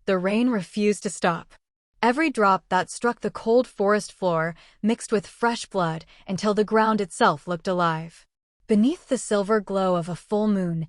The rain refused to stop. Every drop that struck the cold forest floor mixed with fresh blood until the ground itself looked alive. Beneath the silver glow of a full moon,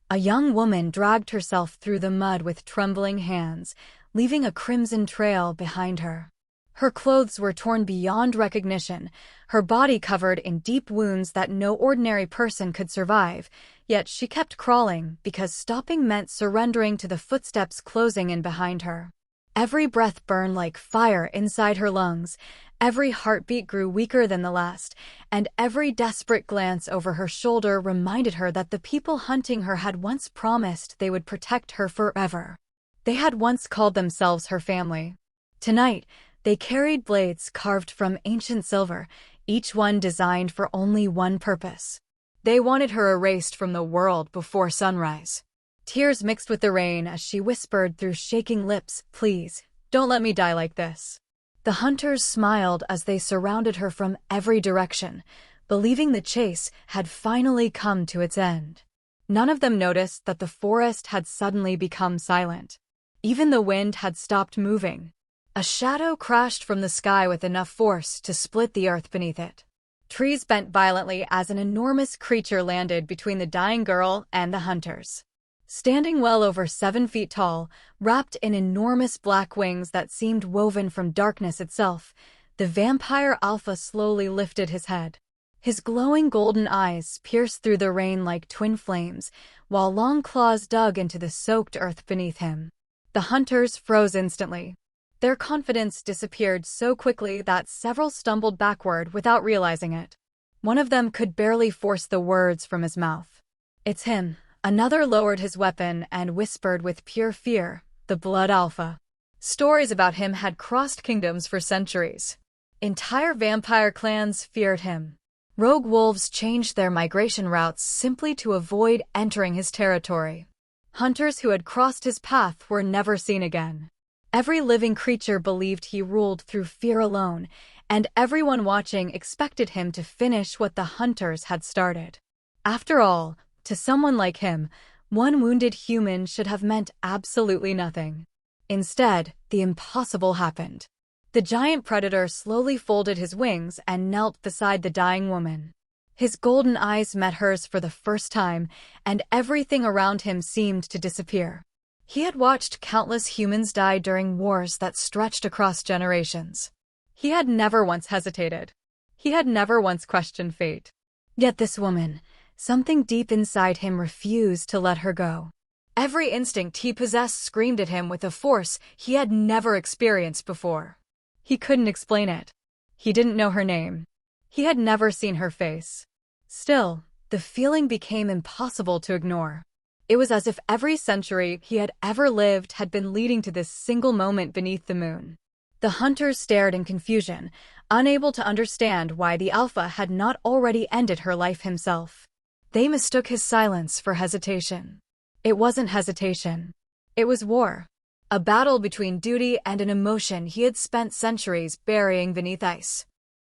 a young woman dragged herself through the mud with trembling hands, leaving a crimson trail behind her. Her clothes were torn beyond recognition, her body covered in deep wounds that no ordinary person could survive, yet she kept crawling because stopping meant surrendering to the footsteps closing in behind her. Every breath burned like fire inside her lungs, every heartbeat grew weaker than the last, and every desperate glance over her shoulder reminded her that the people hunting her had once promised they would protect her forever. They had once called themselves her family. Tonight, they carried blades carved from ancient silver, each one designed for only one purpose. They wanted her erased from the world before sunrise. Tears mixed with the rain as she whispered through shaking lips, "Please, don't let me die like this." The hunters smiled as they surrounded her from every direction, believing the chase had finally come to its end. None of them noticed that the forest had suddenly become silent. Even the wind had stopped moving. A shadow crashed from the sky with enough force to split the earth beneath it. Trees bent violently as an enormous creature landed between the dying girl and the hunters. Standing well over 7 feet tall, wrapped in enormous black wings that seemed woven from darkness itself, the vampire Alpha slowly lifted his head. His glowing golden eyes pierced through the rain like twin flames, while long claws dug into the soaked earth beneath him. The hunters froze instantly. Their confidence disappeared so quickly that several stumbled backward without realizing it. One of them could barely force the words from his mouth. "It's him." Another lowered his weapon and whispered with pure fear, "The Blood Alpha." Stories about him had crossed kingdoms for centuries. Entire vampire clans feared him. Rogue wolves changed their migration routes simply to avoid entering his territory. Hunters who had crossed his path were never seen again. Every living creature believed he ruled through fear alone, and everyone watching expected him to finish what the hunters had started. After all, to someone like him, one wounded human should have meant absolutely nothing. Instead, the impossible happened. The giant predator slowly folded his wings and knelt beside the dying woman. His golden eyes met hers for the first time, and everything around him seemed to disappear. He had watched countless humans die during wars that stretched across generations. He had never once hesitated. He had never once questioned fate. Yet this woman, something deep inside him refused to let her go. Every instinct he possessed screamed at him with a force he had never experienced before. He couldn't explain it. He didn't know her name. He had never seen her face. Still, the feeling became impossible to ignore. It was as if every century he had ever lived had been leading to this single moment beneath the moon. The hunters stared in confusion, unable to understand why the Alpha had not already ended her life himself. They mistook his silence for hesitation. It wasn't hesitation. It was war. A battle between duty and an emotion he had spent centuries burying beneath ice.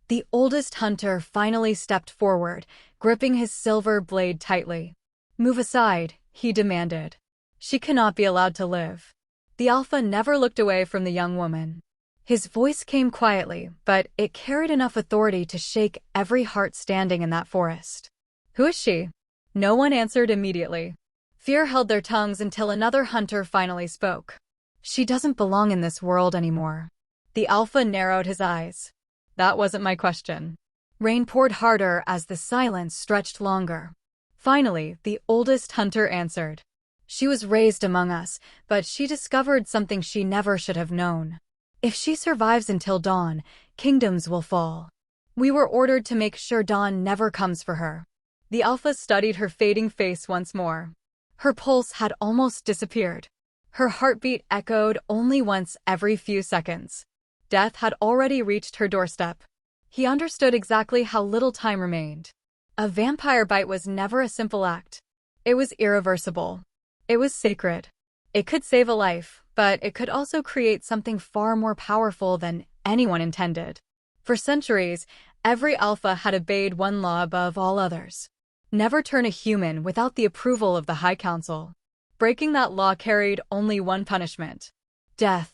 The oldest hunter finally stepped forward, gripping his silver blade tightly. "Move aside," he demanded. "She cannot be allowed to live." The Alpha never looked away from the young woman. His voice came quietly, but it carried enough authority to shake every heart standing in that forest. "Who is she?" No one answered immediately. Fear held their tongues until another hunter finally spoke. "She doesn't belong in this world anymore." The Alpha narrowed his eyes. "That wasn't my question." Rain poured harder as the silence stretched longer. Finally, the oldest hunter answered. "She was raised among us, but she discovered something she never should have known. If she survives until dawn, kingdoms will fall. We were ordered to make sure dawn never comes for her." The Alpha studied her fading face once more. Her pulse had almost disappeared. Her heartbeat echoed only once every few seconds. Death had already reached her doorstep. He understood exactly how little time remained. A vampire bite was never a simple act. It was irreversible. It was sacred. It could save a life, but it could also create something far more powerful than anyone intended. For centuries, every Alpha had obeyed one law above all others. Never turn a human without the approval of the High Council. Breaking that law carried only one punishment: death.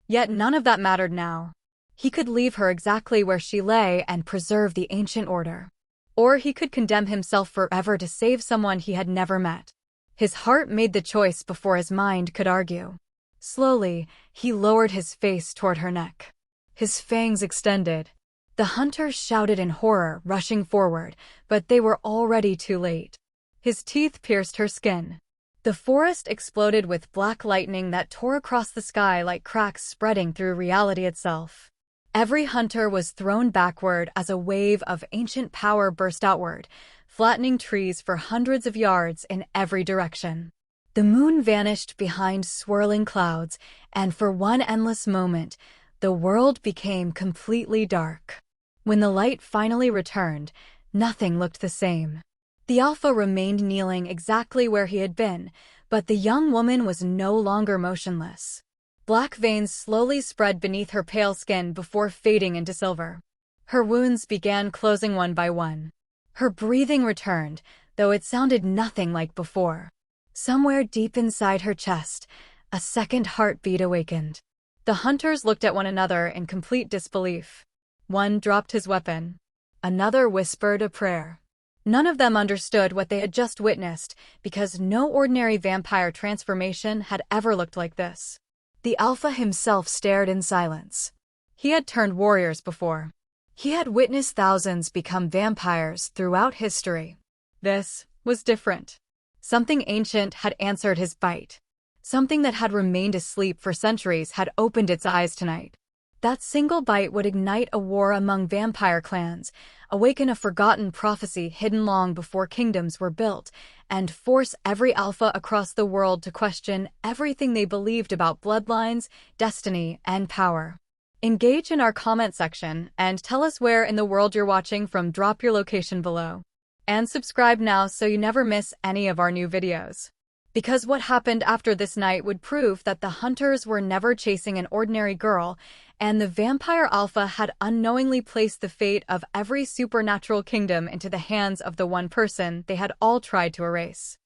Yet none of that mattered now. He could leave her exactly where she lay and preserve the ancient order. Or he could condemn himself forever to save someone he had never met. His heart made the choice before his mind could argue. Slowly, he lowered his face toward her neck. His fangs extended. The hunter shouted in horror, rushing forward, but they were already too late. His teeth pierced her skin. The forest exploded with black lightning that tore across the sky like cracks spreading through reality itself. Every hunter was thrown backward as a wave of ancient power burst outward, flattening trees for hundreds of yards in every direction. The moon vanished behind swirling clouds, and for one endless moment, the world became completely dark. When the light finally returned, nothing looked the same. The Alpha remained kneeling exactly where he had been, but the young woman was no longer motionless. Black veins slowly spread beneath her pale skin before fading into silver. Her wounds began closing one by one. Her breathing returned, though it sounded nothing like before. Somewhere deep inside her chest, a second heartbeat awakened. The hunters looked at one another in complete disbelief. One dropped his weapon. Another whispered a prayer. None of them understood what they had just witnessed, because no ordinary vampire transformation had ever looked like this. The Alpha himself stared in silence. He had turned warriors before. He had witnessed thousands become vampires throughout history. This was different. Something ancient had answered his bite. Something that had remained asleep for centuries had opened its eyes tonight. That single bite would ignite a war among vampire clans, awaken a forgotten prophecy hidden long before kingdoms were built, and force every Alpha across the world to question everything they believed about bloodlines, destiny, and power. Engage in our comment section and tell us where in the world you're watching from. Drop your location below. And subscribe now so you never miss any of our new videos. Because what happened after this night would prove that the hunters were never chasing an ordinary girl, and the vampire Alpha had unknowingly placed the fate of every supernatural kingdom into the hands of the one person they had all tried to erase.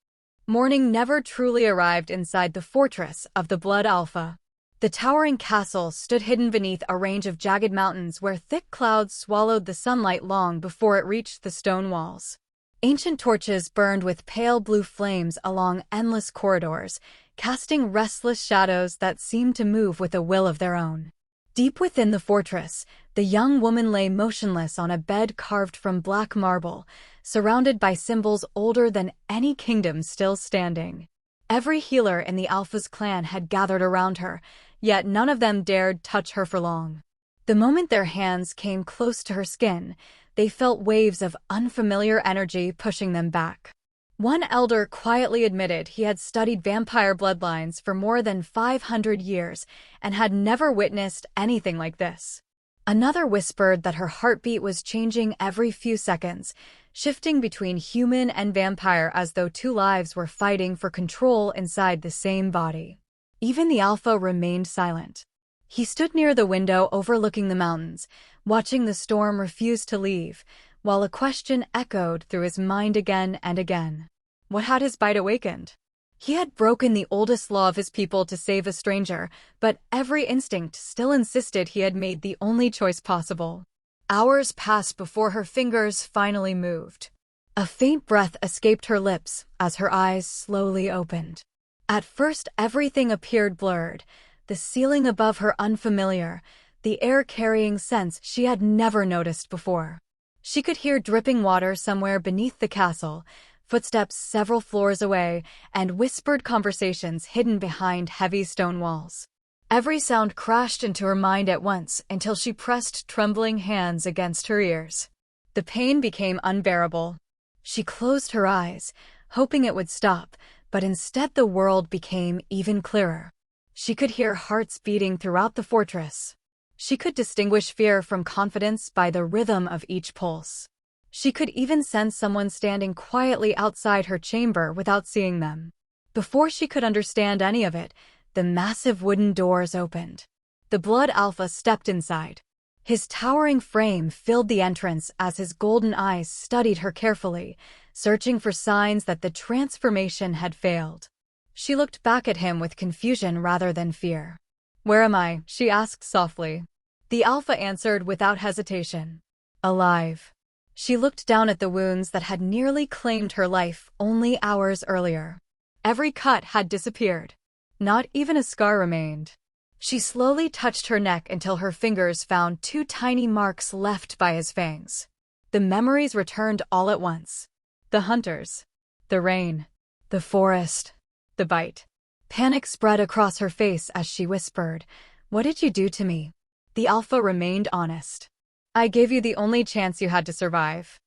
Morning never truly arrived inside the fortress of the Blood Alpha. The towering castle stood hidden beneath a range of jagged mountains where thick clouds swallowed the sunlight long before it reached the stone walls. Ancient torches burned with pale blue flames along endless corridors, casting restless shadows that seemed to move with a will of their own. Deep within the fortress, the young woman lay motionless on a bed carved from black marble, surrounded by symbols older than any kingdom still standing. Every healer in the Alpha's clan had gathered around her, yet none of them dared touch her for long. The moment their hands came close to her skin, they felt waves of unfamiliar energy pushing them back. One elder quietly admitted he had studied vampire bloodlines for more than 500 years and had never witnessed anything like this. Another whispered that her heartbeat was changing every few seconds, shifting between human and vampire as though two lives were fighting for control inside the same body. Even the Alpha remained silent. He stood near the window overlooking the mountains, watching the storm refuse to leave, while a question echoed through his mind again and again. What had his bite awakened? He had broken the oldest law of his people to save a stranger, but every instinct still insisted he had made the only choice possible. Hours passed before her fingers finally moved. A faint breath escaped her lips as her eyes slowly opened. At first everything appeared blurred, the ceiling above her unfamiliar, the air carrying scents she had never noticed before. She could hear dripping water somewhere beneath the castle, footsteps several floors away, and whispered conversations hidden behind heavy stone walls. Every sound crashed into her mind at once until she pressed trembling hands against her ears. The pain became unbearable. She closed her eyes, hoping it would stop, but instead the world became even clearer. She could hear hearts beating throughout the fortress. She could distinguish fear from confidence by the rhythm of each pulse. She could even sense someone standing quietly outside her chamber without seeing them. Before she could understand any of it, the massive wooden doors opened. The Blood Alpha stepped inside. His towering frame filled the entrance as his golden eyes studied her carefully, searching for signs that the transformation had failed. She looked back at him with confusion rather than fear. "Where am I?" she asked softly. The Alpha answered without hesitation. "Alive." She looked down at the wounds that had nearly claimed her life only hours earlier. Every cut had disappeared. Not even a scar remained. She slowly touched her neck until her fingers found 2 tiny marks left by his fangs. The memories returned all at once. The hunters. The rain. The forest. The bite. Panic spread across her face as she whispered, "What did you do to me?" The Alpha remained honest. "I gave you the only chance you had to survive."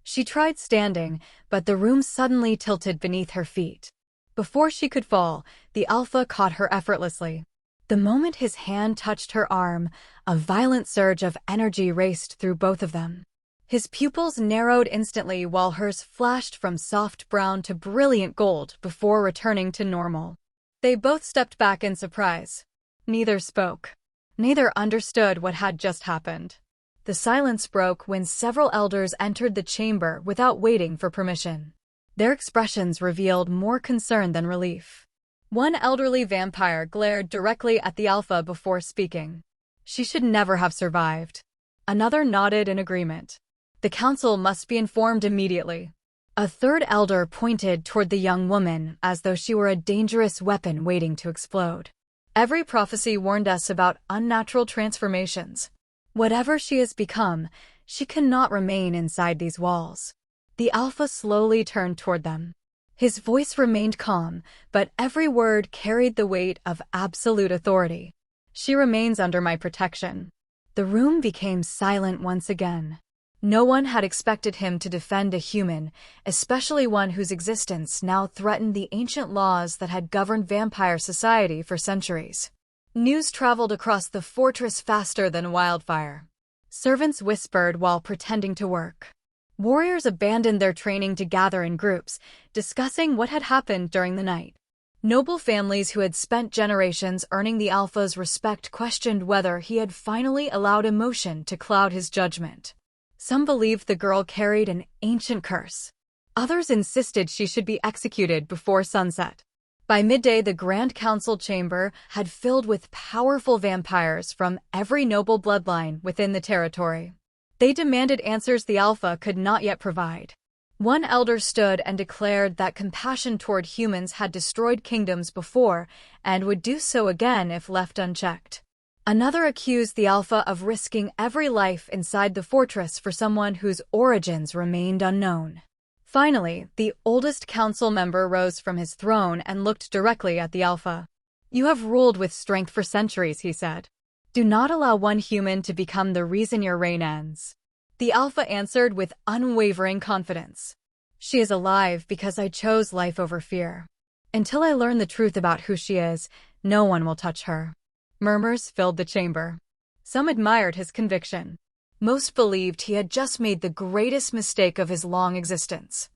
She tried standing, but the room suddenly tilted beneath her feet. Before she could fall, the Alpha caught her effortlessly. The moment his hand touched her arm, a violent surge of energy raced through both of them. His pupils narrowed instantly while hers flashed from soft brown to brilliant gold before returning to normal. They both stepped back in surprise. Neither spoke. Neither understood what had just happened. The silence broke when several elders entered the chamber without waiting for permission. Their expressions revealed more concern than relief. One elderly vampire glared directly at the Alpha before speaking. "She should never have survived." Another nodded in agreement. "The council must be informed immediately." A third elder pointed toward the young woman as though she were a dangerous weapon waiting to explode. "Every prophecy warned us about unnatural transformations. Whatever she has become, she cannot remain inside these walls." The Alpha slowly turned toward them. His voice remained calm, but every word carried the weight of absolute authority. "She remains under my protection." The room became silent once again. No one had expected him to defend a human, especially one whose existence now threatened the ancient laws that had governed vampire society for centuries. News traveled across the fortress faster than wildfire. Servants whispered while pretending to work. Warriors abandoned their training to gather in groups, discussing what had happened during the night. Noble families who had spent generations earning the Alpha's respect questioned whether he had finally allowed emotion to cloud his judgment. Some believed the girl carried an ancient curse. Others insisted she should be executed before sunset. By midday, the Grand Council chamber had filled with powerful vampires from every noble bloodline within the territory. They demanded answers the Alpha could not yet provide. One elder stood and declared that compassion toward humans had destroyed kingdoms before and would do so again if left unchecked. Another accused the Alpha of risking every life inside the fortress for someone whose origins remained unknown. Finally, the oldest council member rose from his throne and looked directly at the Alpha. "You have ruled with strength for centuries," he said. "Do not allow one human to become the reason your reign ends." The Alpha answered with unwavering confidence. "She is alive because I chose life over fear. Until I learn the truth about who she is, no one will touch her." Murmurs filled the chamber. Some admired his conviction. Most believed he had just made the greatest mistake of his long existence.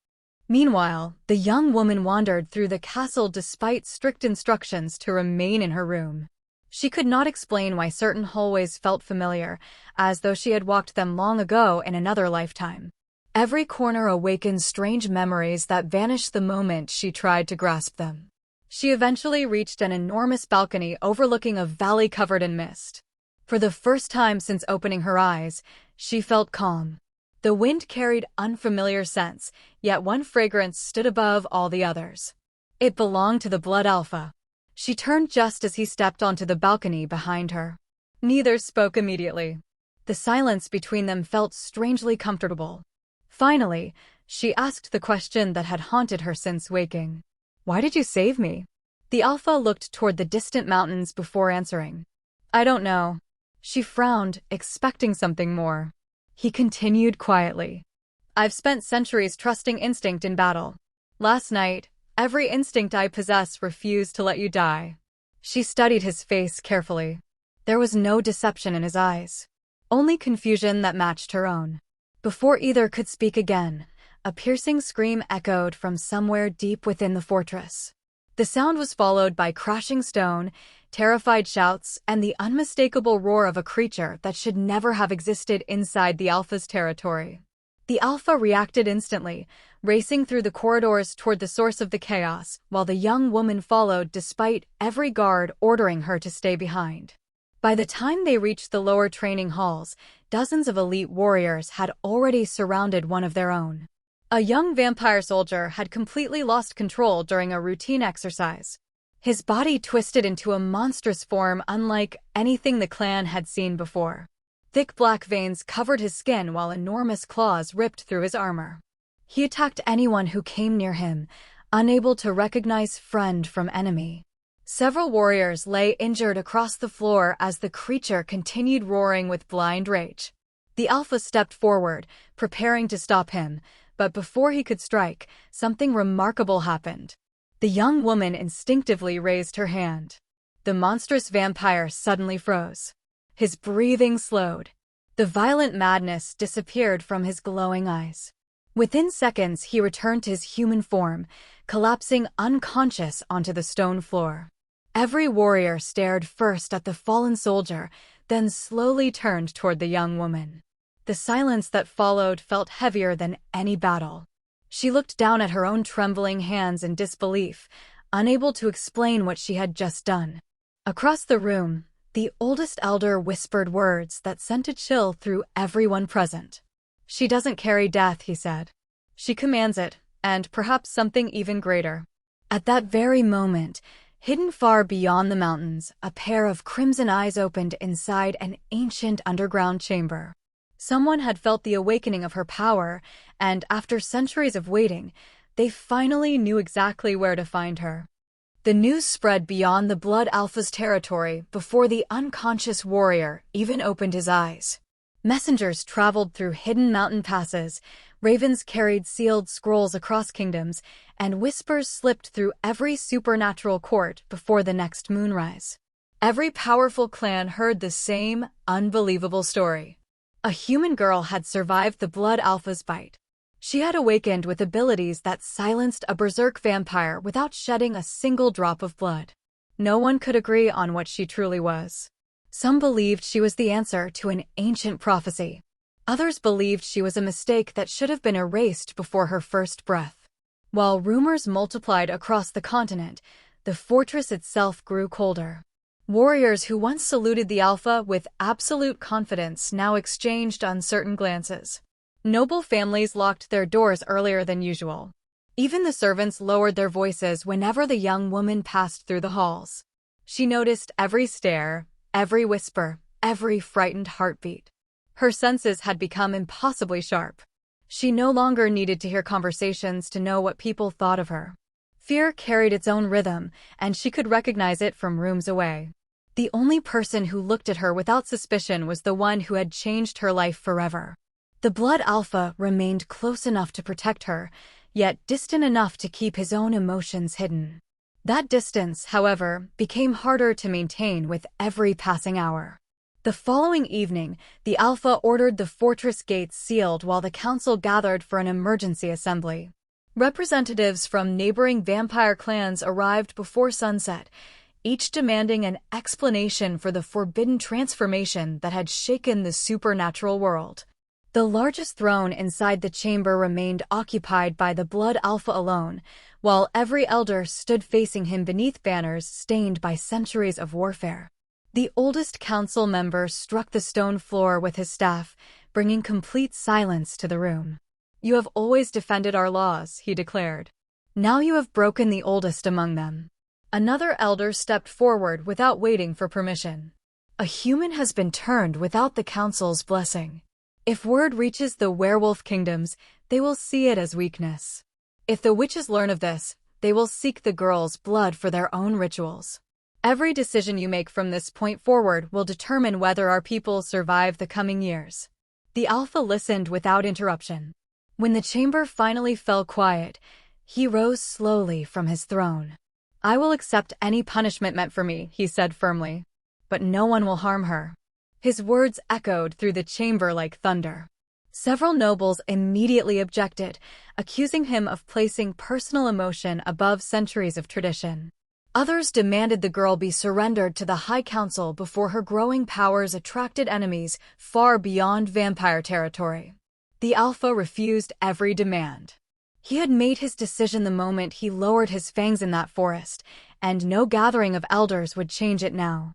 Meanwhile, the young woman wandered through the castle despite strict instructions to remain in her room. She could not explain why certain hallways felt familiar, as though she had walked them long ago in another lifetime. Every corner awakened strange memories that vanished the moment she tried to grasp them. She eventually reached an enormous balcony overlooking a valley covered in mist. For the first time since opening her eyes, she felt calm. The wind carried unfamiliar scents, yet one fragrance stood above all the others. It belonged to the Blood Alpha. She turned just as he stepped onto the balcony behind her. Neither spoke immediately. The silence between them felt strangely comfortable. Finally, she asked the question that had haunted her since waking. "Why did you save me?" The Alpha looked toward the distant mountains before answering. "I don't know." She frowned, expecting something more. He continued quietly. "I've spent centuries trusting instinct in battle. Last night, every instinct I possess refused to let you die." She studied his face carefully. There was no deception in his eyes, only confusion that matched her own. Before either could speak again, a piercing scream echoed from somewhere deep within the fortress. The sound was followed by crashing stone, terrified shouts, and the unmistakable roar of a creature that should never have existed inside the Alpha's territory. The Alpha reacted instantly, racing through the corridors toward the source of the chaos, while the young woman followed despite every guard ordering her to stay behind. By the time they reached the lower training halls, dozens of elite warriors had already surrounded one of their own. A young vampire soldier had completely lost control during a routine exercise. His body twisted into a monstrous form unlike anything the clan had seen before. Thick black veins covered his skin while enormous claws ripped through his armor. He attacked anyone who came near him, unable to recognize friend from enemy. Several warriors lay injured across the floor as the creature continued roaring with blind rage. The Alpha stepped forward, preparing to stop him, but before he could strike, something remarkable happened. The young woman instinctively raised her hand. The monstrous vampire suddenly froze. His breathing slowed. The violent madness disappeared from his glowing eyes. Within seconds, he returned to his human form, collapsing unconscious onto the stone floor. Every warrior stared first at the fallen soldier, then slowly turned toward the young woman. The silence that followed felt heavier than any battle. She looked down at her own trembling hands in disbelief, unable to explain what she had just done. Across the room, the oldest elder whispered words that sent a chill through everyone present. "She doesn't carry death," he said. "She commands it, and perhaps something even greater." At that very moment, hidden far beyond the mountains, a pair of crimson eyes opened inside an ancient underground chamber. Someone had felt the awakening of her power, and after centuries of waiting, they finally knew exactly where to find her. The news spread beyond the Blood Alpha's territory before the unconscious warrior even opened his eyes. Messengers traveled through hidden mountain passes, ravens carried sealed scrolls across kingdoms, and whispers slipped through every supernatural court before the next moonrise. Every powerful clan heard the same unbelievable story. A human girl had survived the Blood Alpha's bite. She had awakened with abilities that silenced a berserk vampire without shedding a single drop of blood. No one could agree on what she truly was. Some believed she was the answer to an ancient prophecy. Others believed she was a mistake that should have been erased before her first breath. While rumors multiplied across the continent, the fortress itself grew colder. Warriors who once saluted the Alpha with absolute confidence now exchanged uncertain glances. Noble families locked their doors earlier than usual. Even the servants lowered their voices whenever the young woman passed through the halls. She noticed every stare, every whisper, every frightened heartbeat. Her senses had become impossibly sharp. She no longer needed to hear conversations to know what people thought of her. Fear carried its own rhythm, and she could recognize it from rooms away. The only person who looked at her without suspicion was the one who had changed her life forever. The Blood Alpha remained close enough to protect her, yet distant enough to keep his own emotions hidden. That distance, however, became harder to maintain with every passing hour. The following evening, the Alpha ordered the fortress gates sealed while the council gathered for an emergency assembly. Representatives from neighboring vampire clans arrived before sunset, each demanding an explanation for the forbidden transformation that had shaken the supernatural world. The largest throne inside the chamber remained occupied by the Blood Alpha alone, while every elder stood facing him beneath banners stained by centuries of warfare. The oldest council member struck the stone floor with his staff, bringing complete silence to the room. "You have always defended our laws," he declared. "Now you have broken the oldest among them." Another elder stepped forward without waiting for permission. "A human has been turned without the council's blessing. If word reaches the werewolf kingdoms, they will see it as weakness. If the witches learn of this, they will seek the girl's blood for their own rituals. Every decision you make from this point forward will determine whether our people survive the coming years." The Alpha listened without interruption. When the chamber finally fell quiet, he rose slowly from his throne. "I will accept any punishment meant for me," he said firmly. "But no one will harm her." His words echoed through the chamber like thunder. Several nobles immediately objected, accusing him of placing personal emotion above centuries of tradition. Others demanded the girl be surrendered to the High Council before her growing powers attracted enemies far beyond vampire territory. The Alpha refused every demand. He had made his decision the moment he lowered his fangs in that forest, and no gathering of elders would change it now.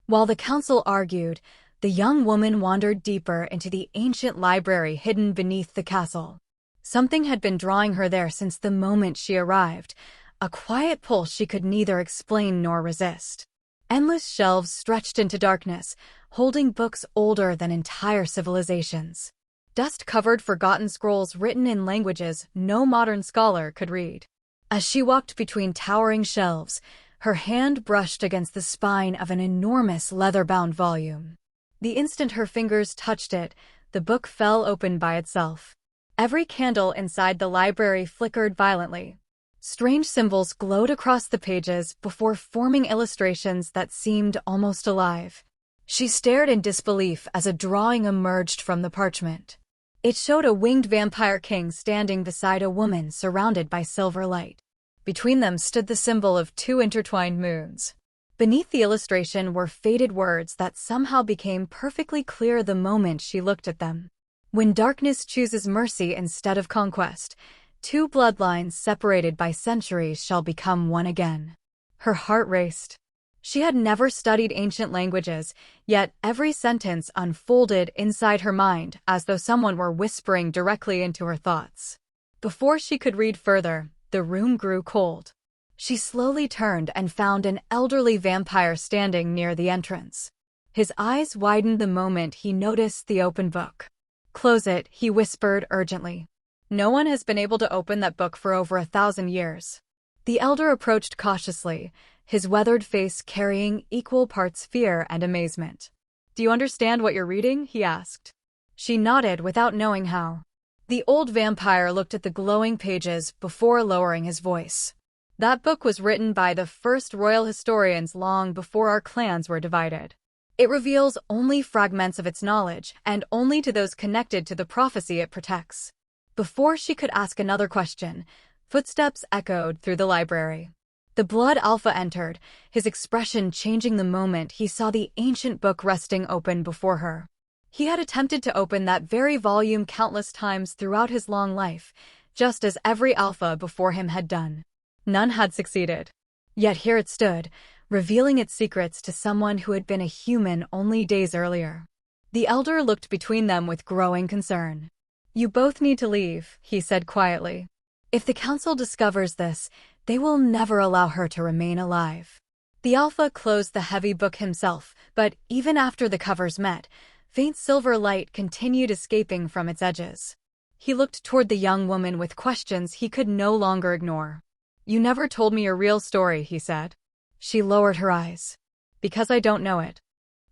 While the council argued, the young woman wandered deeper into the ancient library hidden beneath the castle. Something had been drawing her there since the moment she arrived, a quiet pull she could neither explain nor resist. Endless shelves stretched into darkness, holding books older than entire civilizations. Dust-covered forgotten scrolls written in languages no modern scholar could read. As she walked between towering shelves, her hand brushed against the spine of an enormous leather-bound volume. The instant her fingers touched it, the book fell open by itself. Every candle inside the library flickered violently. Strange symbols glowed across the pages before forming illustrations that seemed almost alive. She stared in disbelief as a drawing emerged from the parchment. It showed a winged vampire king standing beside a woman surrounded by silver light. Between them stood the symbol of two intertwined moons. Beneath the illustration were faded words that somehow became perfectly clear the moment she looked at them. When darkness chooses mercy instead of conquest, two bloodlines separated by centuries shall become one again. Her heart raced. She had never studied ancient languages, yet every sentence unfolded inside her mind as though someone were whispering directly into her thoughts. Before she could read further, the room grew cold. She slowly turned and found an elderly vampire standing near the entrance. His eyes widened the moment he noticed the open book. "Close it," he whispered urgently. "No one has been able to open that book for over 1,000 years." The elder approached cautiously, his weathered face carrying equal parts fear and amazement. "Do you understand what you're reading?" he asked. She nodded without knowing how. The old vampire looked at the glowing pages before lowering his voice. "That book was written by the first royal historians long before our clans were divided. It reveals only fragments of its knowledge, and only to those connected to the prophecy it protects." Before she could ask another question, footsteps echoed through the library. The Blood Alpha entered, his expression changing the moment he saw the ancient book resting open before her. He had attempted to open that very volume countless times throughout his long life, just as every Alpha before him had done. None had succeeded. Yet here it stood, revealing its secrets to someone who had been a human only days earlier. The elder looked between them with growing concern. "You both need to leave," he said quietly. "If the council discovers this, they will never allow her to remain alive." The Alpha closed the heavy book himself, but even after the covers met, faint silver light continued escaping from its edges. He looked toward the young woman with questions he could no longer ignore. "You never told me your real story," he said. She lowered her eyes. "Because I don't know it."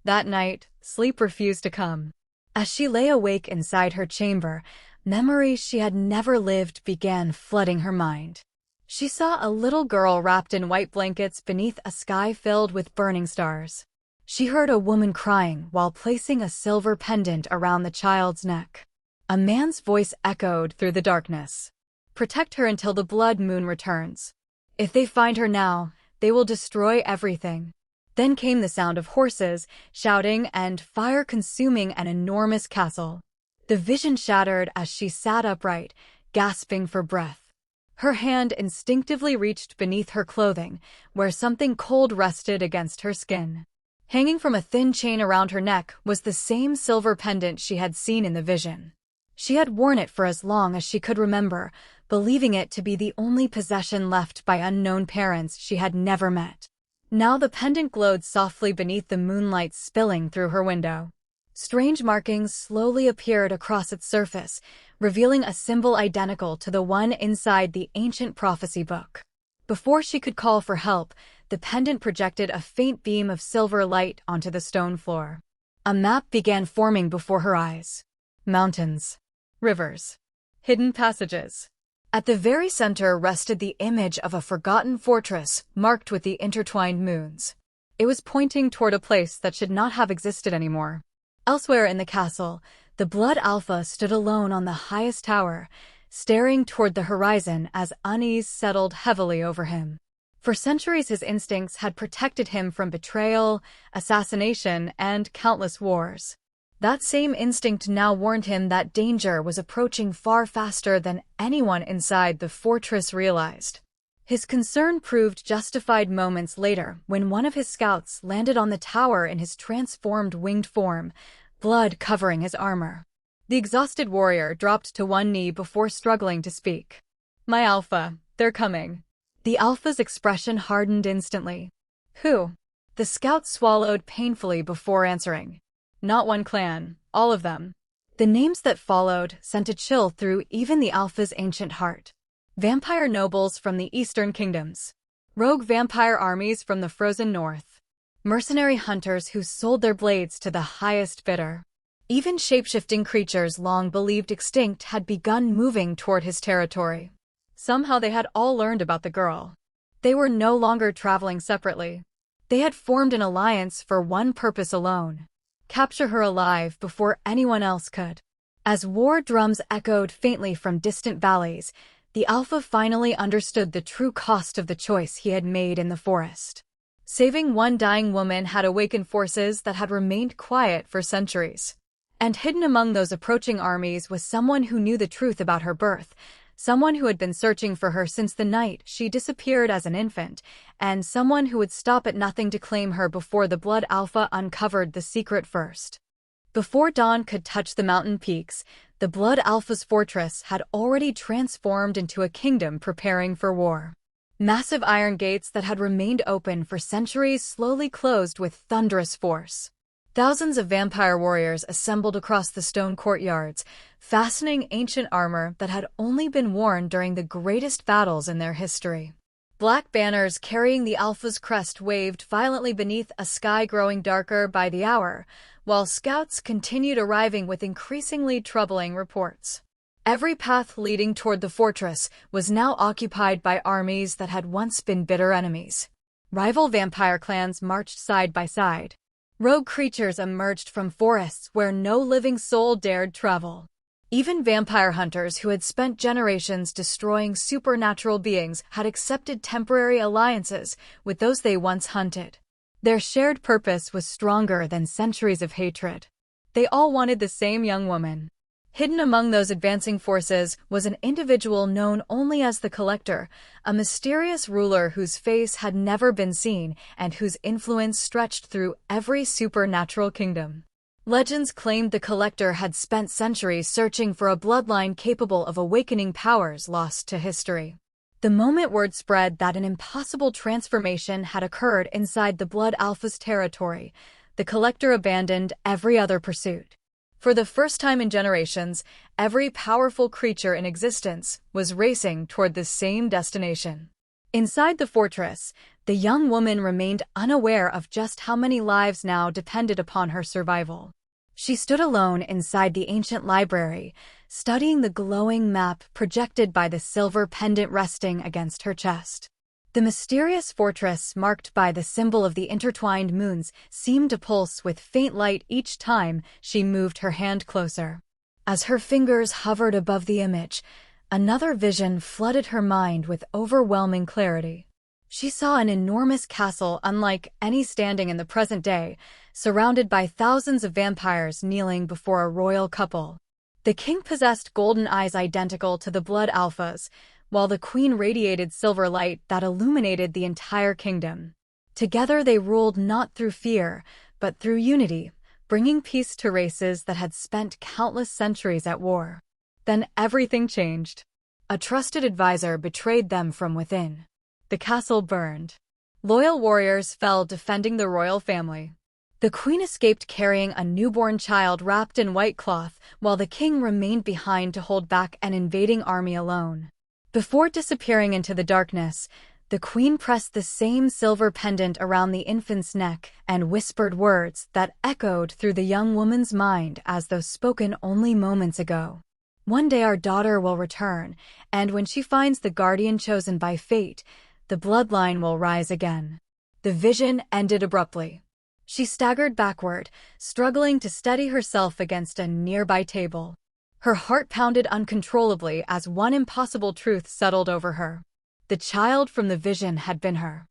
That night, sleep refused to come. As she lay awake inside her chamber, memories she had never lived began flooding her mind. She saw a little girl wrapped in white blankets beneath a sky filled with burning stars. She heard a woman crying while placing a silver pendant around the child's neck. A man's voice echoed through the darkness. "Protect her until the blood moon returns. If they find her now, they will destroy everything." Then came the sound of horses, shouting, and fire consuming an enormous castle. The vision shattered as she sat upright, gasping for breath. Her hand instinctively reached beneath her clothing, where something cold rested against her skin. Hanging from a thin chain around her neck was the same silver pendant she had seen in the vision. She had worn it for as long as she could remember, believing it to be the only possession left by unknown parents she had never met. Now the pendant glowed softly beneath the moonlight spilling through her window. Strange markings slowly appeared across its surface, revealing a symbol identical to the one inside the ancient prophecy book. Before she could call for help, the pendant projected a faint beam of silver light onto the stone floor. A map began forming before her eyes. Mountains, rivers, hidden passages. At the very center rested the image of a forgotten fortress marked with the intertwined moons. It was pointing toward a place that should not have existed anymore. Elsewhere in the castle, the Blood Alpha stood alone on the highest tower, staring toward the horizon as unease settled heavily over him. For centuries his instincts had protected him from betrayal, assassination, and countless wars. That same instinct now warned him that danger was approaching far faster than anyone inside the fortress realized. His concern proved justified moments later when one of his scouts landed on the tower in his transformed winged form, blood covering his armor. The exhausted warrior dropped to one knee before struggling to speak. "My Alpha, they're coming." The Alpha's expression hardened instantly. "Who?" The scout swallowed painfully before answering. "Not one clan, all of them." The names that followed sent a chill through even the Alpha's ancient heart. Vampire nobles from the eastern kingdoms. Rogue vampire armies from the frozen north. Mercenary hunters who sold their blades to the highest bidder. Even shape-shifting creatures long believed extinct had begun moving toward his territory. Somehow they had all learned about the girl. They were no longer traveling separately. They had formed an alliance for one purpose alone: capture her alive before anyone else could. As war drums echoed faintly from distant valleys, the Alpha finally understood the true cost of the choice he had made in the forest. Saving one dying woman had awakened forces that had remained quiet for centuries. And hidden among those approaching armies was someone who knew the truth about her birth, someone who had been searching for her since the night she disappeared as an infant, and someone who would stop at nothing to claim her before the Blood Alpha uncovered the secret first. Before dawn could touch the mountain peaks, the Blood Alpha's fortress had already transformed into a kingdom preparing for war. Massive iron gates that had remained open for centuries slowly closed with thunderous force. Thousands of vampire warriors assembled across the stone courtyards, fastening ancient armor that had only been worn during the greatest battles in their history. Black banners carrying the Alpha's crest waved violently beneath a sky growing darker by the hour, while scouts continued arriving with increasingly troubling reports. Every path leading toward the fortress was now occupied by armies that had once been bitter enemies. Rival vampire clans marched side by side. Rogue creatures emerged from forests where no living soul dared travel. Even vampire hunters who had spent generations destroying supernatural beings had accepted temporary alliances with those they once hunted. Their shared purpose was stronger than centuries of hatred. They all wanted the same young woman. Hidden among those advancing forces was an individual known only as the Collector, a mysterious ruler whose face had never been seen and whose influence stretched through every supernatural kingdom. Legends claimed the Collector had spent centuries searching for a bloodline capable of awakening powers lost to history. The moment word spread that an impossible transformation had occurred inside the Blood Alpha's territory, the Collector abandoned every other pursuit. For the first time in generations, every powerful creature in existence was racing toward the same destination. Inside the fortress, the young woman remained unaware of just how many lives now depended upon her survival. She stood alone inside the ancient library, studying the glowing map projected by the silver pendant resting against her chest. The mysterious fortress, marked by the symbol of the intertwined moons, seemed to pulse with faint light each time she moved her hand closer. As her fingers hovered above the image, another vision flooded her mind with overwhelming clarity. She saw an enormous castle unlike any standing in the present day, surrounded by thousands of vampires kneeling before a royal couple. The king possessed golden eyes identical to the Blood Alpha's, while the queen radiated silver light that illuminated the entire kingdom. Together they ruled not through fear, but through unity, bringing peace to races that had spent countless centuries at war. Then everything changed. A trusted advisor betrayed them from within. The castle burned. Loyal warriors fell defending the royal family. The queen escaped carrying a newborn child wrapped in white cloth, while the king remained behind to hold back an invading army alone. Before disappearing into the darkness, the queen pressed the same silver pendant around the infant's neck and whispered words that echoed through the young woman's mind as though spoken only moments ago. "One day our daughter will return, and when she finds the guardian chosen by fate, the bloodline will rise again." The vision ended abruptly. She staggered backward, struggling to steady herself against a nearby table. Her heart pounded uncontrollably as one impossible truth settled over her. The child from the vision had been her.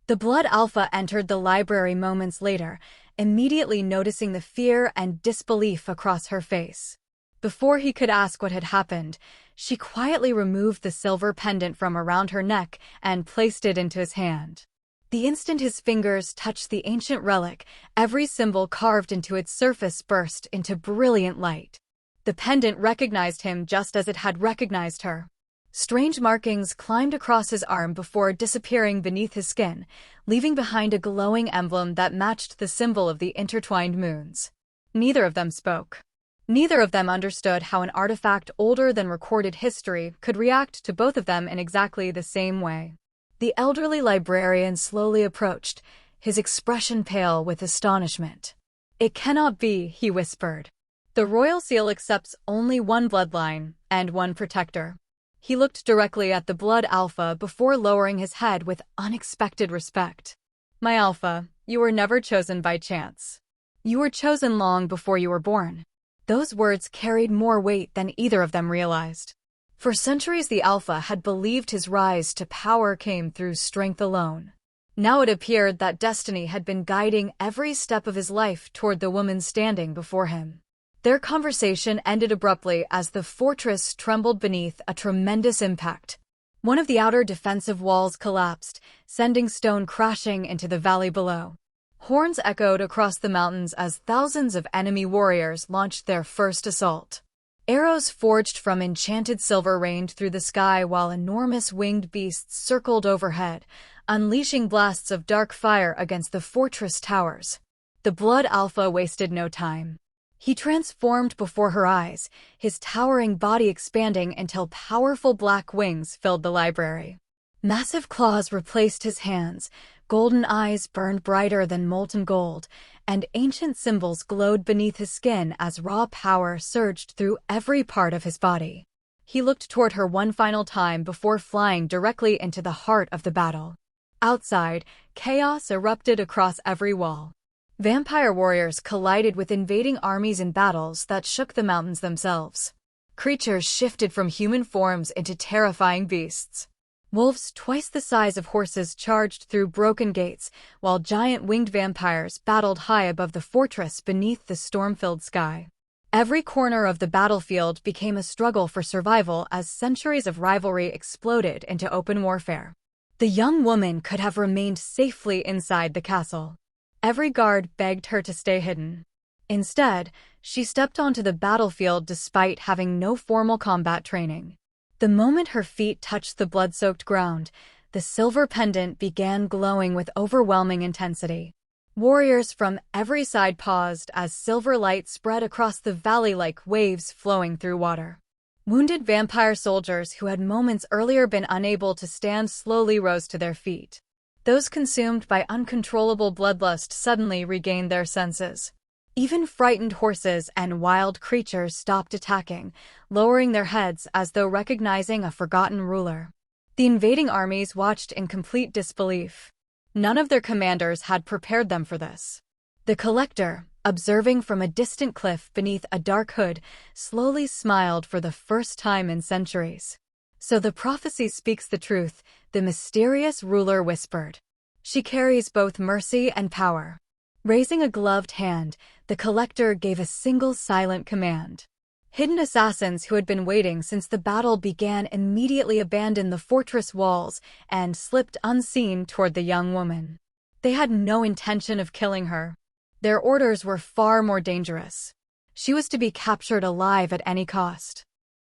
The Blood Alpha entered the library moments later, immediately noticing the fear and disbelief across her face. Before he could ask what had happened, she quietly removed the silver pendant from around her neck and placed it into his hand. The instant his fingers touched the ancient relic, every symbol carved into its surface burst into brilliant light. The pendant recognized him just as it had recognized her. Strange markings climbed across his arm before disappearing beneath his skin, leaving behind a glowing emblem that matched the symbol of the intertwined moons. Neither of them spoke. Neither of them understood how an artifact older than recorded history could react to both of them in exactly the same way. The elderly librarian slowly approached, his expression pale with astonishment. "It cannot be," he whispered. "The royal seal accepts only one bloodline and one protector." He looked directly at the blood alpha before lowering his head with unexpected respect. "My alpha, you were never chosen by chance. You were chosen long before you were born." Those words carried more weight than either of them realized. For centuries the Alpha had believed his rise to power came through strength alone. Now it appeared that destiny had been guiding every step of his life toward the woman standing before him. Their conversation ended abruptly as the fortress trembled beneath a tremendous impact. One of the outer defensive walls collapsed, sending stone crashing into the valley below. Horns echoed across the mountains as thousands of enemy warriors launched their first assault. Arrows forged from enchanted silver rained through the sky while enormous winged beasts circled overhead, unleashing blasts of dark fire against the fortress towers. The Blood Alpha wasted no time. He transformed before her eyes, his towering body expanding until powerful black wings filled the library. Massive claws replaced his hands, golden eyes burned brighter than molten gold, and ancient symbols glowed beneath his skin as raw power surged through every part of his body. He looked toward her one final time before flying directly into the heart of the battle. Outside, chaos erupted across every wall. Vampire warriors collided with invading armies in battles that shook the mountains themselves. Creatures shifted from human forms into terrifying beasts. Wolves twice the size of horses charged through broken gates, while giant winged vampires battled high above the fortress beneath the storm-filled sky. Every corner of the battlefield became a struggle for survival as centuries of rivalry exploded into open warfare. The young woman could have remained safely inside the castle. Every guard begged her to stay hidden. Instead, she stepped onto the battlefield despite having no formal combat training. The moment her feet touched the blood-soaked ground, the silver pendant began glowing with overwhelming intensity. Warriors from every side paused as silver light spread across the valley like waves flowing through water. Wounded vampire soldiers who had moments earlier been unable to stand slowly rose to their feet. Those consumed by uncontrollable bloodlust suddenly regained their senses. Even frightened horses and wild creatures stopped attacking, lowering their heads as though recognizing a forgotten ruler. The invading armies watched in complete disbelief. None of their commanders had prepared them for this. The collector, observing from a distant cliff beneath a dark hood, slowly smiled for the first time in centuries. "So the prophecy speaks the truth," the mysterious ruler whispered. "She carries both mercy and power." Raising a gloved hand, the collector gave a single silent command. Hidden assassins who had been waiting since the battle began immediately abandoned the fortress walls and slipped unseen toward the young woman. They had no intention of killing her. Their orders were far more dangerous. She was to be captured alive at any cost.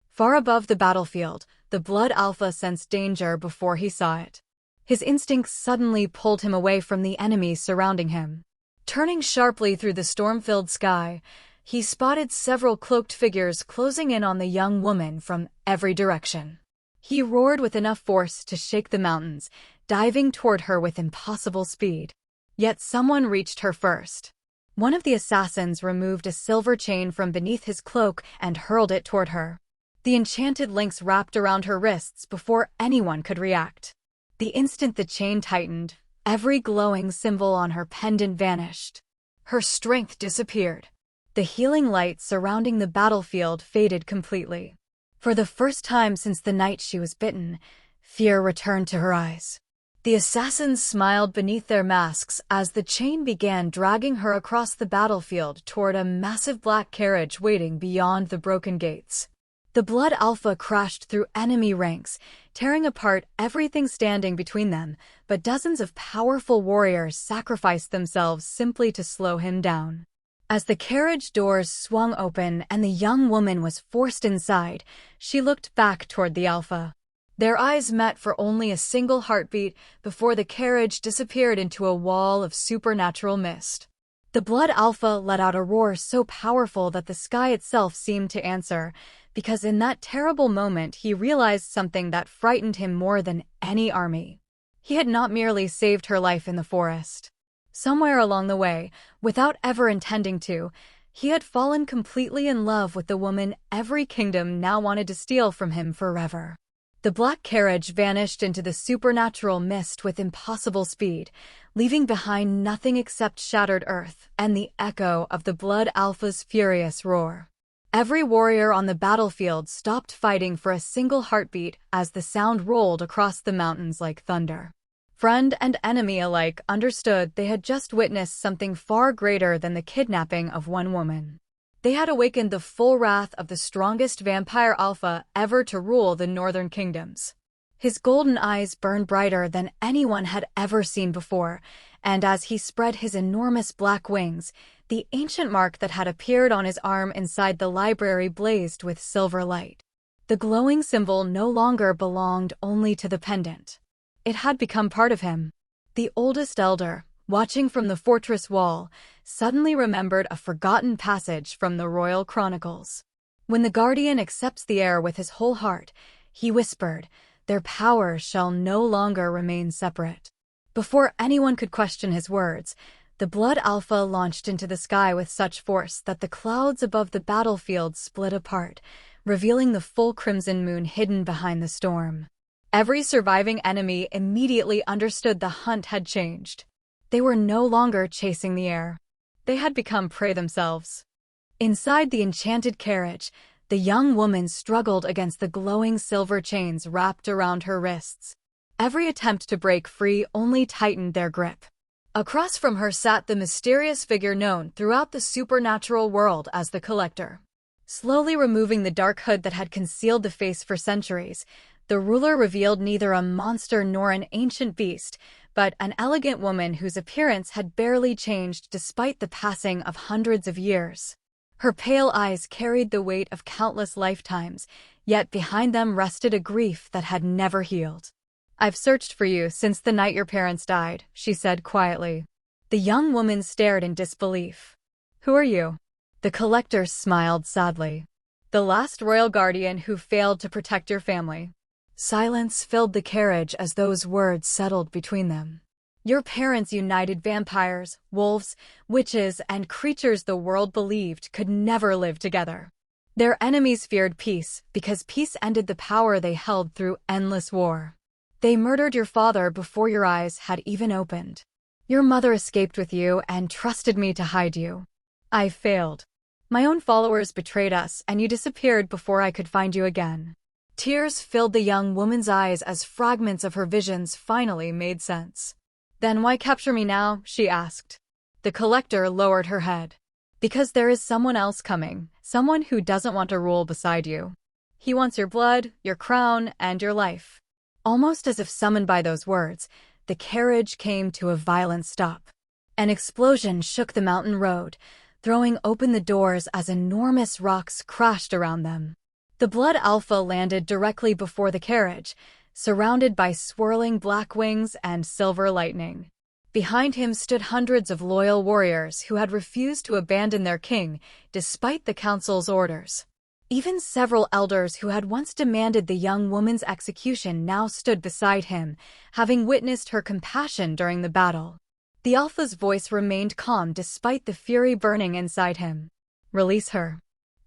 Far above the battlefield, the Blood Alpha sensed danger before he saw it. His instincts suddenly pulled him away from the enemies surrounding him. Turning sharply through the storm-filled sky, he spotted several cloaked figures closing in on the young woman from every direction. He roared with enough force to shake the mountains, diving toward her with impossible speed. Yet someone reached her first. One of the assassins removed a silver chain from beneath his cloak and hurled it toward her. The enchanted links wrapped around her wrists before anyone could react. The instant the chain tightened, every glowing symbol on her pendant vanished. Her strength disappeared. The healing light surrounding the battlefield faded completely. For the first time since the night she was bitten, fear returned to her eyes. The assassins smiled beneath their masks as the chain began dragging her across the battlefield toward a massive black carriage waiting beyond the broken gates. The Blood Alpha crashed through enemy ranks, tearing apart everything standing between them, but dozens of powerful warriors sacrificed themselves simply to slow him down. As the carriage doors swung open and the young woman was forced inside, she looked back toward the Alpha. Their eyes met for only a single heartbeat before the carriage disappeared into a wall of supernatural mist. The Blood Alpha let out a roar so powerful that the sky itself seemed to answer, because in that terrible moment he realized something that frightened him more than any army. He had not merely saved her life in the forest. Somewhere along the way, without ever intending to, he had fallen completely in love with the woman every kingdom now wanted to steal from him forever. The black carriage vanished into the supernatural mist with impossible speed, leaving behind nothing except shattered earth and the echo of the Blood Alpha's furious roar. Every warrior on the battlefield stopped fighting for a single heartbeat as the sound rolled across the mountains like thunder. Friend and enemy alike understood they had just witnessed something far greater than the kidnapping of one woman. They had awakened the full wrath of the strongest vampire alpha ever to rule the northern kingdoms. His golden eyes burned brighter than anyone had ever seen before, and as he spread his enormous black wings, the ancient mark that had appeared on his arm inside the library blazed with silver light. The glowing symbol no longer belonged only to the pendant. It had become part of him. The oldest elder, watching from the fortress wall, suddenly remembered a forgotten passage from the royal Chronicles. When the guardian accepts the heir with his whole heart, he whispered, their powers shall no longer remain separate. Before anyone could question his words, the Blood Alpha launched into the sky with such force that the clouds above the battlefield split apart, revealing the full crimson moon hidden behind the storm. Every surviving enemy immediately understood the hunt had changed. They were no longer chasing the air. They had become prey themselves. Inside the enchanted carriage, the young woman struggled against the glowing silver chains wrapped around her wrists. Every attempt to break free only tightened their grip. Across from her sat the mysterious figure known throughout the supernatural world as the Collector. Slowly removing the dark hood that had concealed the face for centuries, the ruler revealed neither a monster nor an ancient beast, but an elegant woman whose appearance had barely changed despite the passing of hundreds of years. Her pale eyes carried the weight of countless lifetimes, yet behind them rested a grief that had never healed. I've searched for you since the night your parents died, she said quietly. The young woman stared in disbelief. Who are you? The Collector smiled sadly. The last royal guardian who failed to protect your family. Silence filled the carriage as those words settled between them. Your parents united vampires, wolves, witches, and creatures the world believed could never live together. Their enemies feared peace because peace ended the power they held through endless war. They murdered your father before your eyes had even opened. Your mother escaped with you and trusted me to hide you. I failed. My own followers betrayed us and you disappeared before I could find you again. Tears filled the young woman's eyes as fragments of her visions finally made sense. Then why capture me now? She asked. The Collector lowered her head. Because there is someone else coming, someone who doesn't want to rule beside you. He wants your blood, your crown, and your life. Almost as if summoned by those words, the carriage came to a violent stop. An explosion shook the mountain road, throwing open the doors as enormous rocks crashed around them. The Blood Alpha landed directly before the carriage, surrounded by swirling black wings and silver lightning. Behind him stood hundreds of loyal warriors who had refused to abandon their king despite the council's orders. Even several elders who had once demanded the young woman's execution now stood beside him, having witnessed her compassion during the battle. The Alpha's voice remained calm despite the fury burning inside him. Release her.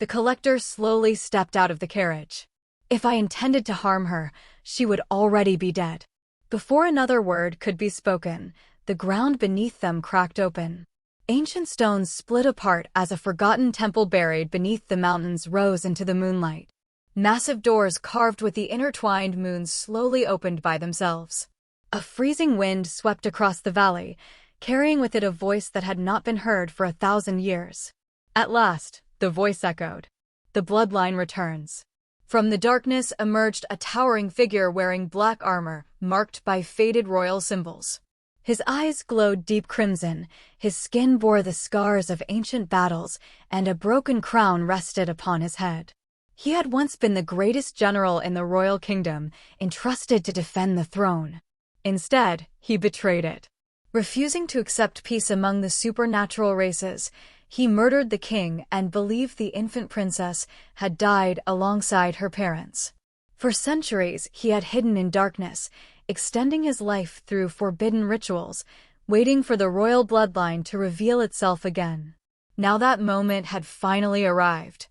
The Collector slowly stepped out of the carriage. If I intended to harm her, she would already be dead. Before another word could be spoken, the ground beneath them cracked open. Ancient stones split apart as a forgotten temple buried beneath the mountains rose into the moonlight. Massive doors carved with the intertwined moons slowly opened by themselves. A freezing wind swept across the valley, carrying with it a voice that had not been heard for 1,000 years. At last, the voice echoed. The bloodline returns. From the darkness emerged a towering figure wearing black armor, marked by faded royal symbols. His eyes glowed deep crimson, his skin bore the scars of ancient battles, and a broken crown rested upon his head. He had once been the greatest general in the royal kingdom, entrusted to defend the throne. Instead, he betrayed it. Refusing to accept peace among the supernatural races, he murdered the king and believed the infant princess had died alongside her parents. For centuries, he had hidden in darkness, extending his life through forbidden rituals, waiting for the royal bloodline to reveal itself again. Now that moment had finally arrived.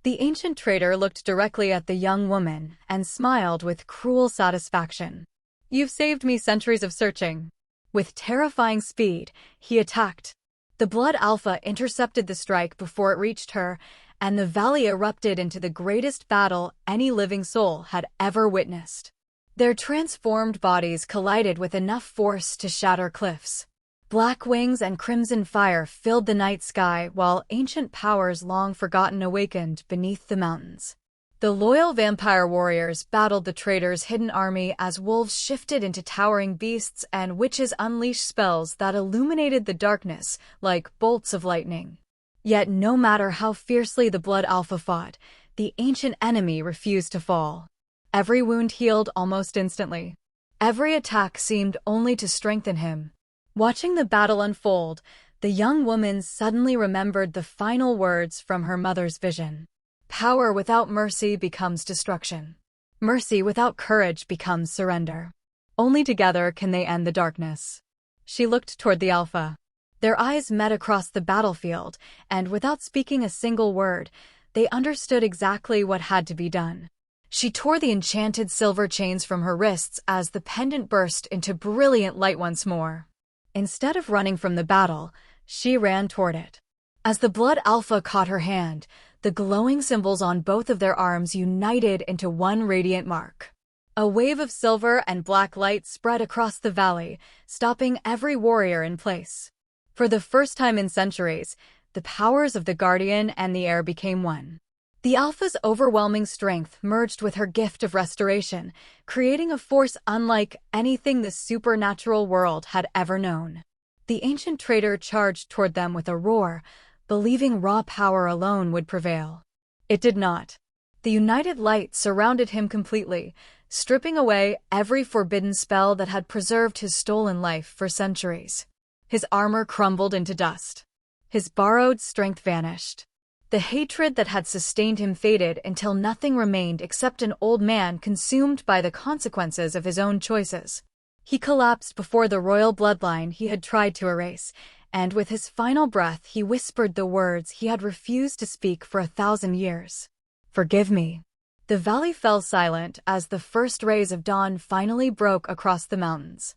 The ancient traitor looked directly at the young woman and smiled with cruel satisfaction. "You've saved me centuries of searching." With terrifying speed, he attacked. The Blood Alpha intercepted the strike before it reached her, and the valley erupted into the greatest battle any living soul had ever witnessed. Their transformed bodies collided with enough force to shatter cliffs. Black wings and crimson fire filled the night sky while ancient powers long forgotten awakened beneath the mountains. The loyal vampire warriors battled the traitor's hidden army as wolves shifted into towering beasts and witches unleashed spells that illuminated the darkness like bolts of lightning. Yet no matter how fiercely the Blood Alpha fought, the ancient enemy refused to fall. Every wound healed almost instantly. Every attack seemed only to strengthen him. Watching the battle unfold, the young woman suddenly remembered the final words from her mother's vision. Power without mercy becomes destruction. Mercy without courage becomes surrender. Only together can they end the darkness. She looked toward the Alpha. Their eyes met across the battlefield, and without speaking a single word, they understood exactly what had to be done. She tore the enchanted silver chains from her wrists as the pendant burst into brilliant light once more. Instead of running from the battle, she ran toward it. As the Blood Alpha caught her hand, the glowing symbols on both of their arms united into one radiant mark. A wave of silver and black light spread across the valley, stopping every warrior in place. For the first time in centuries, the powers of the Guardian and the Heir became one. The Alpha's overwhelming strength merged with her gift of restoration, creating a force unlike anything the supernatural world had ever known. The ancient traitor charged toward them with a roar, believing raw power alone would prevail. It did not. The united light surrounded him completely, stripping away every forbidden spell that had preserved his stolen life for centuries. His armor crumbled into dust. His borrowed strength vanished. The hatred that had sustained him faded until nothing remained except an old man consumed by the consequences of his own choices. He collapsed before the royal bloodline he had tried to erase, and with his final breath he whispered the words he had refused to speak for 1,000 years. "Forgive me." The valley fell silent as the first rays of dawn finally broke across the mountains.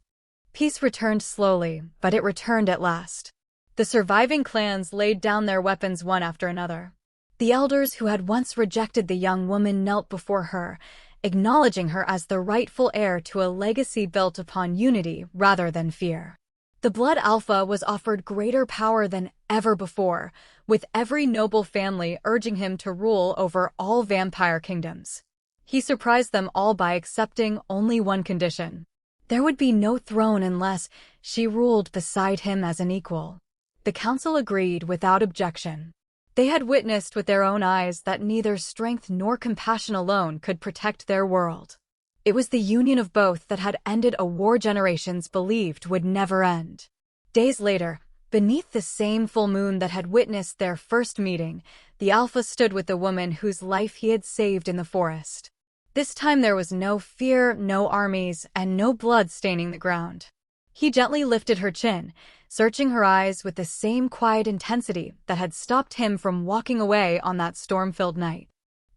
Peace returned slowly, but it returned at last. The surviving clans laid down their weapons one after another. The elders who had once rejected the young woman knelt before her, acknowledging her as the rightful heir to a legacy built upon unity rather than fear. The Blood Alpha was offered greater power than ever before, with every noble family urging him to rule over all vampire kingdoms. He surprised them all by accepting only one condition. There would be no throne unless she ruled beside him as an equal. The council agreed without objection. They had witnessed with their own eyes that neither strength nor compassion alone could protect their world. It was the union of both that had ended a war generations believed would never end. Days later, beneath the same full moon that had witnessed their first meeting, the Alpha stood with the woman whose life he had saved in the forest. This time there was no fear, no armies, and no blood staining the ground. He gently lifted her chin, searching her eyes with the same quiet intensity that had stopped him from walking away on that storm-filled night.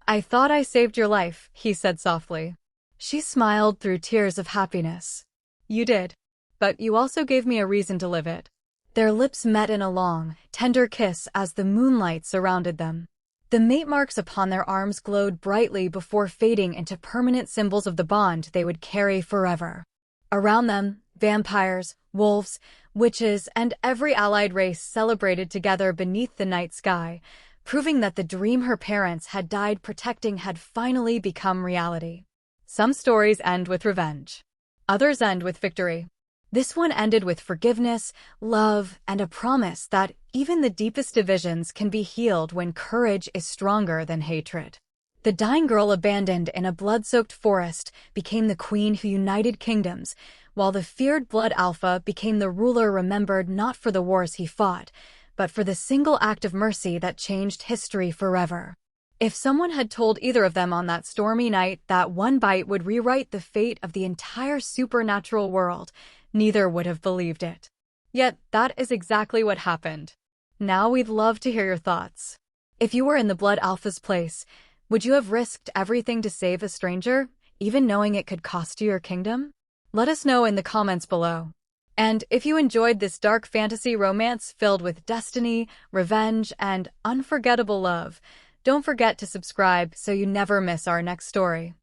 "I thought I saved your life," he said softly. She smiled through tears of happiness. "You did. But you also gave me a reason to live it." Their lips met in a long, tender kiss as the moonlight surrounded them. The mate marks upon their arms glowed brightly before fading into permanent symbols of the bond they would carry forever. Around them, vampires, wolves, witches, and every allied race celebrated together beneath the night sky, proving that the dream her parents had died protecting had finally become reality. Some stories end with revenge. Others end with victory. This one ended with forgiveness, love, and a promise that even the deepest divisions can be healed when courage is stronger than hatred. The dying girl abandoned in a blood-soaked forest became the queen who united kingdoms, while the feared Blood Alpha became the ruler remembered not for the wars he fought, but for the single act of mercy that changed history forever. If someone had told either of them on that stormy night that one bite would rewrite the fate of the entire supernatural world, neither would have believed it. Yet that is exactly what happened. Now we'd love to hear your thoughts. If you were in the Blood Alpha's place, would you have risked everything to save a stranger, even knowing it could cost you your kingdom? Let us know in the comments below. And if you enjoyed this dark fantasy romance filled with destiny, revenge, and unforgettable love, don't forget to subscribe so you never miss our next story.